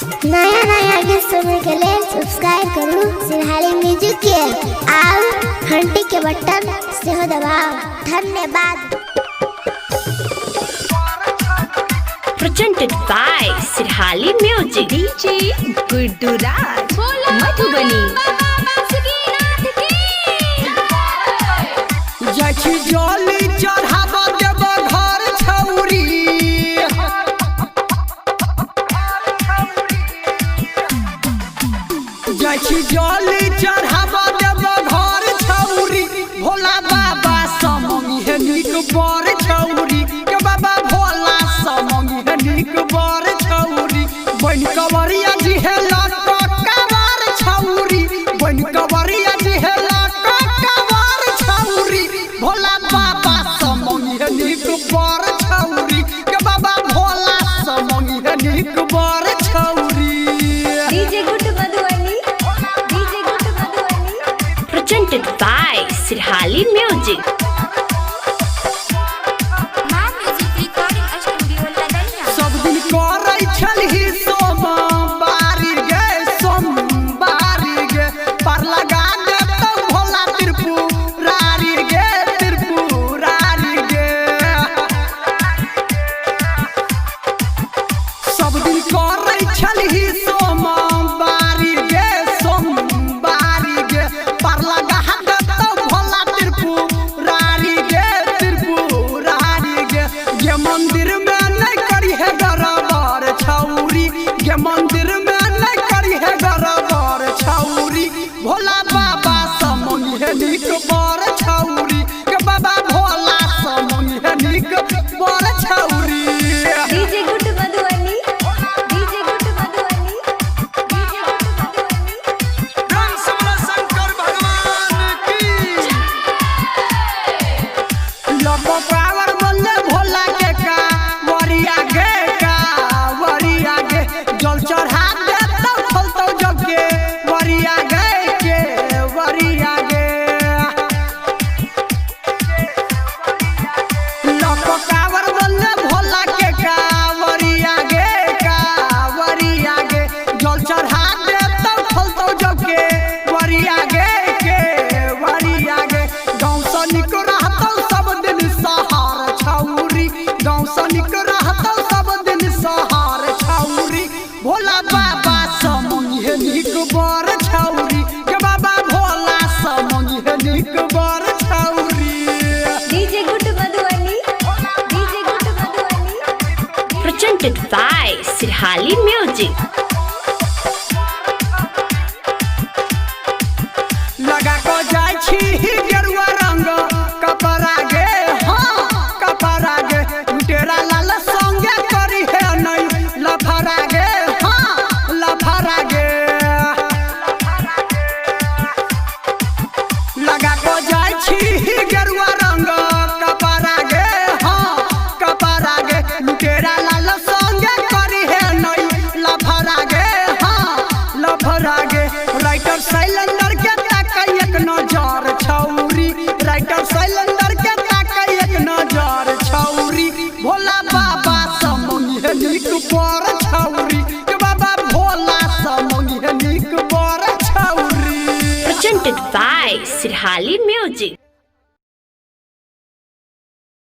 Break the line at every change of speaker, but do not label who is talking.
नया नया गीत सुनने के लिए सब्सक्राइब करो सिरहाली म्यूजिक के और घंटी के बटन से हो दबाओ। धन्यवाद।
Presented by Sirahali Music. DJ Guddu Raj Madhubani.
जाछी जली चढ़ावा देव घर छौरी जाछी जली चढ़ावा देव घर छौरी भोला बाबा समंगी है नीक बर छौरी के बाबा भोला समंगी है नीक बर छौरी बन कवरिया जी है लटकावार छौरी बन कवरिया जी है लटकावार छौरी भोला बाबा समंगी है नीक बर छौरी के बाबा भोला समंगी है नीक बर छौरी।
DJ Guddu Madhubani. DJ Guddu Madhubani.
Presented by Sirahali Music.
सब दिन करै छलही सोमवारी गे सोमवारी गे पर लगा देतौ भोला त्रिपुरारी गे त्रिपुरारी गे सब दिन करै छलही सोमवारी गे सोमवारी गे पर लगा देतौ भोला त्रिपुरारी गे त्रिपुरारी गे ये मंदिर में के मंदिर में नहीं करी है गरबर छौरी भोला बाबा समंगी है नीक बर छौरी के बाबा भोला समंगी है नीक बर छौरी।
DJ Guddu Madhubani. DJ Guddu Madhubani. DJ Guddu Madhubani.
Shankar भगवान की लोको पावर बोले भोला के का वरिया गे जल चढ़ा देतौ फलतौ जग के वरिया गे वरिया गे लोको कावर बोले भोला के का वरिया गे जल चढ़ा देतौ फलतौ जग के वरिया गे गाँव से निक रहतौ सब दिन सहार छौरी गाँव से निक रहतौ सब दिन सहार छौरी भोला बाबा समंगी है नीक बर छौरी के बाबा भोला समंगी है नीक बर छौरी।
DJ Guddu Madhubani. DJ Guddu Madhubani.
Presented by Sirahali Music.
लगा को जाय छी गेरुआ रंग कपड़ा गे हाँ कपड़ा गे लुटेरा लाल संगे करी है नहीं लफड़ा गे हाँ लफड़ा गे लगा को जाय छी गेरुआ रंग कपड़ा गे हाँ कपड़ा गे लुटेरा लाल संगे करी है नहीं लफड़ा गे हाँ लफड़ा गे राइटर साइलेंडर के ताकई एक नजर छौरी राइटर साइलेंडर के ताकई एक नजर छौरी भोला बाबा समंगी है नीक बर छौरी के बाबा भोला समंगी है नीक बर छौरी।
Presented by Sirahali Music.